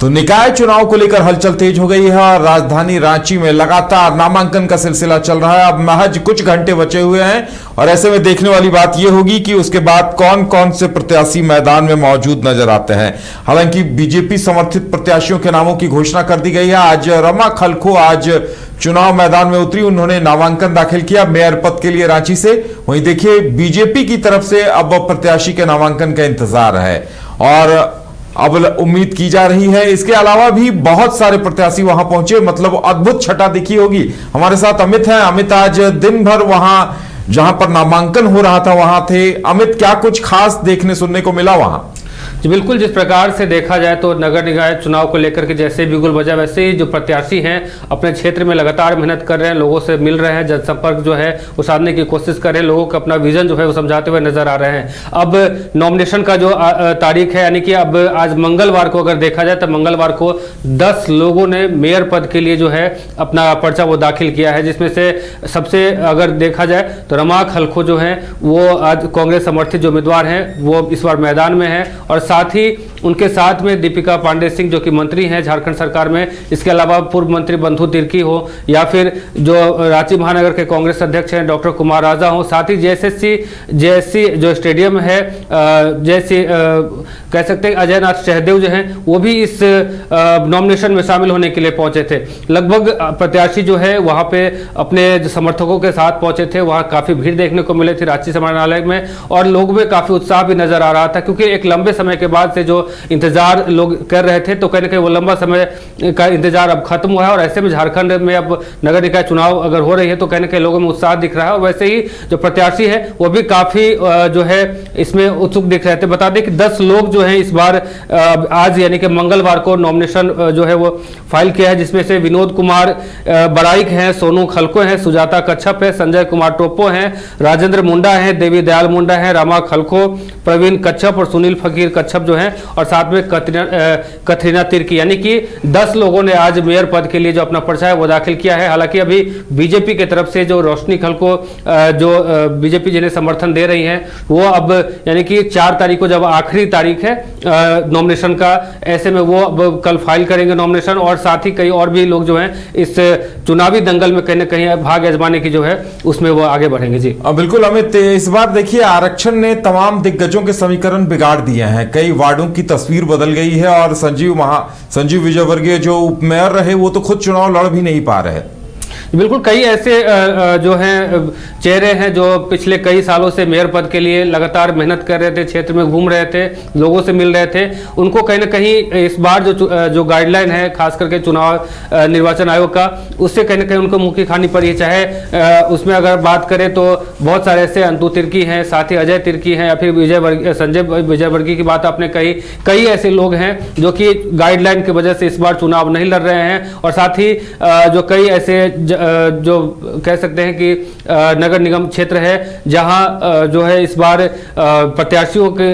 तो निकाय चुनाव को लेकर हलचल तेज हो गई है और राजधानी रांची में लगातार नामांकन का सिलसिला चल रहा है। अब महज कुछ घंटे बचे हुए हैं और ऐसे में देखने वाली बात यह होगी कि उसके बाद कौन कौन से प्रत्याशी मैदान में मौजूद नजर आते हैं। हालांकि बीजेपी समर्थित प्रत्याशियों के नामों की घोषणा कर दी गई है। आज रमा खलखो आज चुनाव मैदान में उतरी, उन्होंने नामांकन दाखिल किया मेयर पद के लिए रांची से। वहीं देखिए बीजेपी की तरफ से अब प्रत्याशी के नामांकन का इंतजार है और अब उम्मीद की जा रही है। इसके अलावा भी बहुत सारे प्रत्याशी वहां पहुंचे, मतलब अद्भुत छटा दिखी होगी। हमारे साथ अमित हैं। अमित आज दिन भर वहां जहां पर नामांकन हो रहा था वहां थे। अमित, क्या कुछ खास देखने सुनने को मिला वहां? जी बिल्कुल, जिस प्रकार से देखा जाए तो नगर निकाय चुनाव को लेकर के जैसे बिगुल बजा, वैसे ही जो प्रत्याशी हैं अपने क्षेत्र में लगातार मेहनत कर रहे हैं, लोगों से मिल रहे हैं, जनसंपर्क जो है वो साधने की कोशिश कर रहे हैं, लोगों को अपना विजन जो है वो समझाते हुए नजर आ रहे हैं। अब नॉमिनेशन का जो तारीख है, यानी कि अब आज मंगलवार को अगर देखा जाए तो मंगलवार को 10 लोगों ने मेयर पद के लिए जो है अपना पर्चा वो दाखिल किया है, जिसमें से सबसे अगर देखा जाए तो रमा खलखो जो है वो आज कांग्रेस समर्थित जो उम्मीदवार हैं वो इस बार मैदान में है और साथ ही उनके साथ में दीपिका पांडे सिंह जो कि मंत्री हैं झारखंड सरकार में। इसके अलावा पूर्व मंत्री बंधु तिर्की हो या फिर जो रांची महानगर के कांग्रेस अध्यक्ष हैं डॉक्टर कुमार राजा हो, साथ ही जेएससी जो स्टेडियम है जैसे कह सकते हैं अजय नाथ सहदेव जो हैं वो भी इस नॉमिनेशन में शामिल होने के लिए पहुंचे थे। लगभग प्रत्याशी जो है वहां पे अपने समर्थकों के साथ पहुंचे थे। वहां काफी भीड़ देखने को मिली थी रांची समाहरणालय में और लोगों में काफी उत्साह भी नजर आ रहा था, क्योंकि एक लंबे समय के बाद से जो इंतजार लोग कर रहे थे तो कहीं ना कहीं वो लंबा समय का इंतजार अब खत्म हुआ है और ऐसे में झारखंड में अब नगर निकाय चुनाव अगर हो रही है तो कहीं ना कहीं लोगों में उत्साह दिख रहा है और वैसे ही जो प्रत्याशी है वो भी काफी जो है इसमें उत्सुक दिख रहे थे। बता दें कि 10 लोग जो हैं इस बार आज यानी कि मंगलवार को नॉमिनेशन जो है वो फाइल किया है, जिसमें से विनोद कुमार बड़ाइक हैं, सोनू खलको हैं, सुजाता कच्छप है, संजय कुमार टोप्पो हैं, राजेंद्र मुंडा है, देवी दयाल मुंडा है, रमा खलखो, प्रवीण कच्छप और सुनील फकीर कच्छप जो हैं और साथ में कतरीना तिर्की, यानी कि 10 लोगों ने आज मेयर पद के लिए जो अपना पर्चा है वो दाखिल किया है। हालांकि अभी बीजेपी की तरफ से जो रोशनी खलको जो बीजेपी जिन्हें समर्थन दे रही हैं वो अब यानी कि 4 तारीख को जब आखिरी तारीख है नॉमिनेशन का, ऐसे में वो अब कल फाइल करेंगे नॉमिनेशन और साथ ही कई और भी लोग जो हैं इस चुनावी दंगल में कहीं ना कहीं भाग आजमाने की जो है उसमें वो आगे बढ़ेंगे। जी बिल्कुल अमित, इस बार देखिए आरक्षण ने तमाम दिग्गजों के समीकरण बिगाड़ दिए हैं। कई वार्डों की तस्वीर बदल गई है और संजीव विजयवर्गीय जो उपमेयर रहे वो तो खुद चुनाव लड़ भी नहीं पा रहे। बिल्कुल, कई ऐसे जो हैं चेहरे हैं जो पिछले कई सालों से मेयर पद के लिए लगातार मेहनत कर रहे थे, क्षेत्र में घूम रहे थे, लोगों से मिल रहे थे। उनको कहीं ना कहीं इस बार जो गाइडलाइन है खास करके चुनाव निर्वाचन आयोग का, उससे कहीं ना कहीं उनको मुँह की खानी पड़ी। चाहे उसमें अगर बात करें तो बहुत सारे ऐसे अंतु तिर्की हैं, साथ ही अजय तिर्की हैं या फिर संजय विजयवर्गीय की बात आपने कही। कई ऐसे लोग हैं जो कि गाइडलाइन की वजह से इस बार चुनाव नहीं लड़ रहे हैं और साथ ही जो कई ऐसे जो कह सकते हैं कि नगर निगम क्षेत्र है जहां जो है इस बार प्रत्याशियों के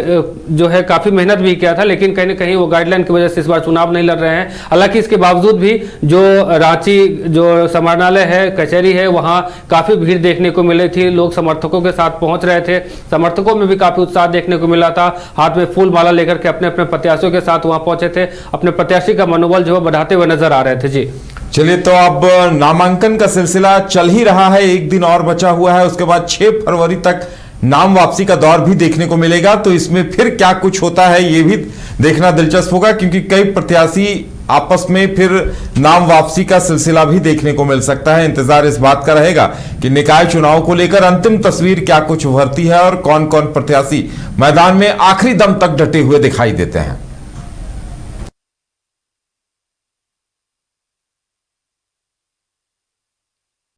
जो है काफी मेहनत भी किया था, लेकिन कहीं ना कहीं वो गाइडलाइन की वजह से इस बार चुनाव नहीं लड़ रहे हैं। हालांकि इसके बावजूद भी जो रांची जो समाहरणालय है, कचहरी है, वहां काफी भीड़ देखने को मिली थी। लोग समर्थकों के साथ पहुंच रहे थे, समर्थकों में भी काफी उत्साह देखने को मिला था। हाथ में फूल माला लेकर के अपने अपने प्रत्याशियों के साथ वहां पहुंचे थे, अपने प्रत्याशी का मनोबल जो है बढ़ाते हुए नजर आ रहे थे। जी चलिए, तो अब नामांकन का सिलसिला चल ही रहा है, एक दिन और बचा हुआ है, उसके बाद 6 फरवरी तक नाम वापसी का दौर भी देखने को मिलेगा। तो इसमें फिर क्या कुछ होता है ये भी देखना दिलचस्प होगा, क्योंकि कई प्रत्याशी आपस में फिर नाम वापसी का सिलसिला भी देखने को मिल सकता है। इंतजार इस बात का रहेगा कि निकाय चुनाव को लेकर अंतिम तस्वीर क्या कुछ उभरती है और कौन कौन प्रत्याशी मैदान में आखिरी दम तक डटे हुए दिखाई देते हैं।